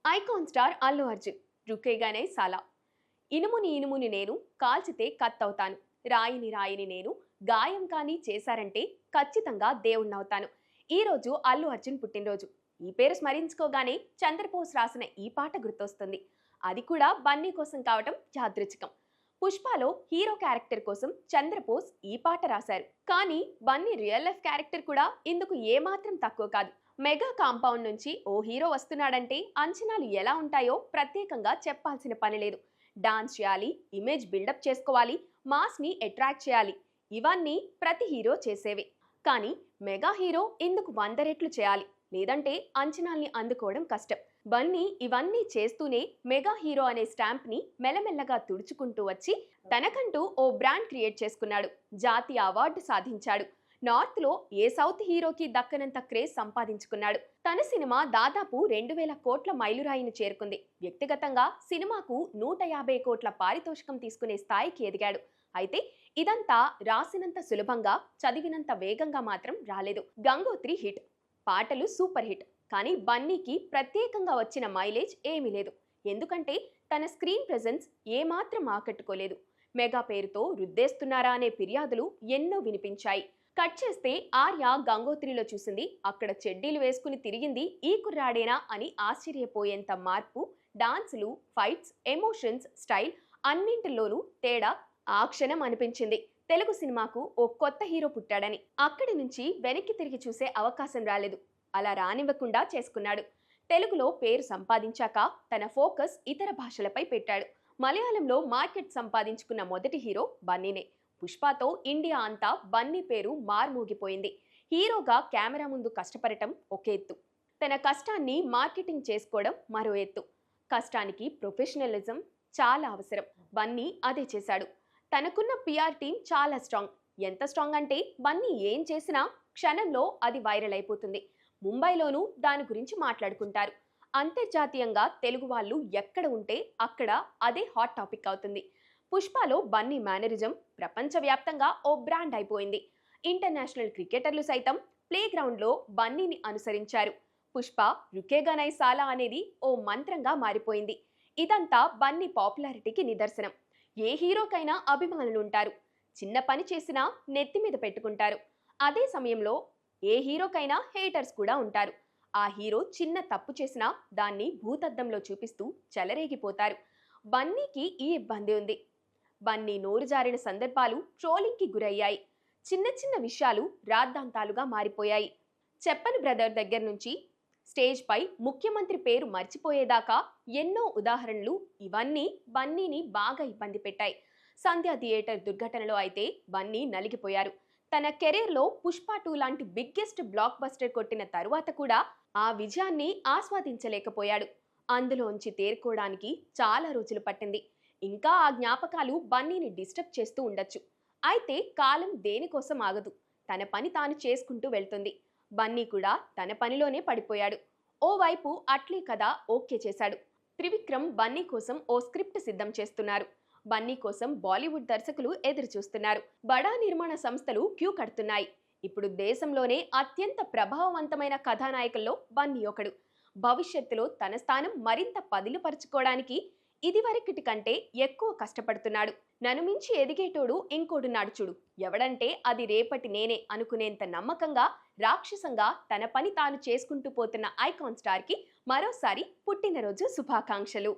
Icon star Allu Arjun రుకేగానే సాలా. ఇనుముని ఇనుముని నేను కాల్చితే కత్తవుతాను, రాయిని రాయిని నేను గాయం కానీ చేశారంటే ఖచ్చితంగా దేవుణ్ణవుతాను. ఈరోజు అల్లు అర్జున్ పుట్టినరోజు. ఈ పేరు స్మరించుకోగానే చంద్రబోస్ రాసిన ఈ పాట గుర్తొస్తుంది. అది కూడా బన్నీ కోసం కావటం యాదృచ్ఛికం. పుష్పలో హీరో క్యారెక్టర్ కోసం చంద్రబోస్ ఈ పాట రాశారు. కానీ బన్నీ రియల్ లైఫ్ క్యారెక్టర్ కూడా ఇందుకు ఏమాత్రం తక్కువ కాదు. మెగా కాంపౌండ్ నుంచి ఓ హీరో వస్తున్నాడంటే అంచనాలు ఎలా ఉంటాయో ప్రత్యేకంగా చెప్పాల్సిన పని లేదు. డాన్స్ చేయాలి, ఇమేజ్ బిల్డప్ చేసుకోవాలి, మాస్ ని అట్రాక్ట్ చేయాలి. ఇవన్నీ ప్రతి హీరో చేసేవే. కానీ మెగా హీరో ఇందుకు 100 రెట్లు చేయాలి, లేదంటే అంచనాల్ని అందుకోవడం కష్టం. బన్నీ ఇవన్నీ చేస్తూనే మెగా హీరో అనే స్టాంప్ ని మెల్లమెల్లగా తుడుచుకుంటూ వచ్చి తనకంటూ ఓ బ్రాండ్ క్రియేట్ చేసుకున్నాడు. జాతీయ అవార్డు సాధించాడు. నార్త్ లో ఏ సౌత్ హీరోకి దక్కనంత క్రేజ్ సంపాదించుకున్నాడు. తన సినిమా దాదాపు 2000 కోట్ల మైలురాయిని చేరుకుంది. వ్యక్తిగతంగా సినిమాకు 150 కోట్ల పారితోషికం తీసుకునే స్థాయికి ఎదిగాడు. అయితే ఇదంతా రాసినంత సులభంగా, చదివినంత వేగంగా మాత్రం రాలేదు. గంగోత్రి హిట్, పాటలు సూపర్ హిట్. కానీ బన్నీకి ప్రత్యేకంగా వచ్చిన మైలేజ్ ఏమీ లేదు. ఎందుకంటే తన స్క్రీన్ ప్రెజెన్స్ ఏమాత్రం ఆకట్టుకోలేదు. మెగా పేరుతో రుద్దేస్తున్నారా అనే ఫిర్యాదులు ఎన్నో వినిపించాయి. కట్ చేస్తే ఆర్య గంగోత్రిలో చూసింది అక్కడ చెడ్డీలు వేసుకుని తిరిగింది ఈ కుర్రాడేనా అని ఆశ్చర్యపోయేంత మార్పు, డాన్సులు, ఫైట్స్, ఎమోషన్స్, స్టైల్ అన్నింటిలోనూ తేడా ఆ క్షణం అనిపించింది. తెలుగు సినిమాకు ఓ కొత్త హీరో పుట్టాడని. అక్కడి నుంచి వెనక్కి తిరిగి చూసే అవకాశం రాలేదు. అలా రానివ్వకుండా చేసుకున్నాడు. తెలుగులో పేరు సంపాదించాక తన ఫోకస్ ఇతర భాషలపై పెట్టాడు. మలయాళంలో మార్కెట్ సంపాదించుకున్న మొదటి హీరో బన్నీనే. పుష్పతో ఇండియా అంతా బన్నీ పేరు మార్మోగిపోయింది. హీరోగా కెమెరా ముందు కష్టపడటం ఒక ఎత్తు, తన కష్టాన్ని మార్కెటింగ్ చేసుకోవడం మరో ఎత్తు. కష్టానికి ప్రొఫెషనలిజం చాలా అవసరం. బన్నీ అదే చేశాడు. తనకున్న పిఆర్ టీం చాలా స్ట్రాంగ్. ఎంత స్ట్రాంగ్ అంటే బన్నీ ఏం చేసినా క్షణంలో అది వైరల్ అయిపోతుంది. ముంబైలోనూ దాని గురించి మాట్లాడుకుంటారు. అంతర్జాతీయంగా తెలుగు వాళ్ళు ఎక్కడ ఉంటే అక్కడ అదే హాట్ టాపిక్ అవుతుంది. పుష్పలో బన్నీ మేనరిజం ప్రపంచవ్యాప్తంగా ఓ బ్రాండ్ అయిపోయింది. ఇంటర్నేషనల్ క్రికెటర్లు సైతం ప్లే గ్రౌండ్లో బన్నీని అనుసరించారు. పుష్ప రుకేగానై సాలా అనేది ఓ మంత్రంగా మారిపోయింది. ఇదంతా బన్నీ పాపులారిటీకి నిదర్శనం. ఏ హీరోకైనా అభిమానులుంటారు. చిన్న పని చేసినా నెత్తి మీద పెట్టుకుంటారు. అదే సమయంలో ఏ హీరోకైనా హేటర్స్ కూడా ఉంటారు. ఆ హీరో చిన్న తప్పు చేసినా దాన్ని భూతద్దంలో చూపిస్తూ చెలరేగిపోతారు. బన్నీకి ఈ ఇబ్బంది ఉంది. బన్నీ నోరు జారిన సందర్భాలు ట్రోలింగ్కి గురయ్యాయి. చిన్న చిన్న విషయాలు రాద్ధాంతాలుగా మారిపోయాయి. చెప్పని బ్రదర్ దగ్గర నుంచి స్టేజ్ పై ముఖ్యమంత్రి పేరు మర్చిపోయేదాకా ఎన్నో ఉదాహరణలు ఇవన్నీ బన్నీని బాగా ఇబ్బంది పెట్టాయి. సంధ్య థియేటర్ దుర్ఘటనలో అయితే బన్నీ నలిగిపోయారు. తన కెరీర్లో పుష్ప 2 లాంటి బిగ్గెస్ట్ బ్లాక్ బస్టర్ కొట్టిన తరువాత కూడా ఆ విజయాన్ని ఆస్వాదించలేకపోయాడు. అందులోంచి తేరుకోవడానికి చాలా రోజులు పట్టింది. ఇంకా ఆ జ్ఞాపకాలు బన్నీని డిస్టర్బ్ చేస్తూ ఉండొచ్చు. అయితే కాలం దేనికోసం ఆగదు. తన పని తాను చేసుకుంటూ వెళ్తుంది. బన్నీ కూడా తన పనిలోనే పడిపోయాడు. ఓవైపు అట్లీ కథ ఓకే చేశాడు. త్రివిక్రమ్ బన్నీ కోసం ఓ స్క్రిప్ట్ సిద్ధం చేస్తున్నారు. బన్నీ కోసం బాలీవుడ్ దర్శకులు ఎదురు చూస్తున్నారు. బడా నిర్మాణ సంస్థలు క్యూ కడుతున్నాయి. ఇప్పుడు దేశంలోనే అత్యంత ప్రభావవంతమైన కథానాయకుల్లో బన్నీ ఒకడు. భవిష్యత్తులో తన స్థానం మరింత పదిలుపరుచుకోవడానికి ఇదివరకటి కంటే ఎక్కువ కష్టపడుతున్నాడు. నన్ను మించి ఎదిగేటోడు ఇంకోడున్నాడు చూడు, ఎవడంటే అది రేపటి నేనే అనుకునేంత నమ్మకంగా, రాక్షసంగా తన పని తాను చేసుకుంటూ పోతున్న ఐకాన్ స్టార్ కి మరోసారి పుట్టినరోజు శుభాకాంక్షలు.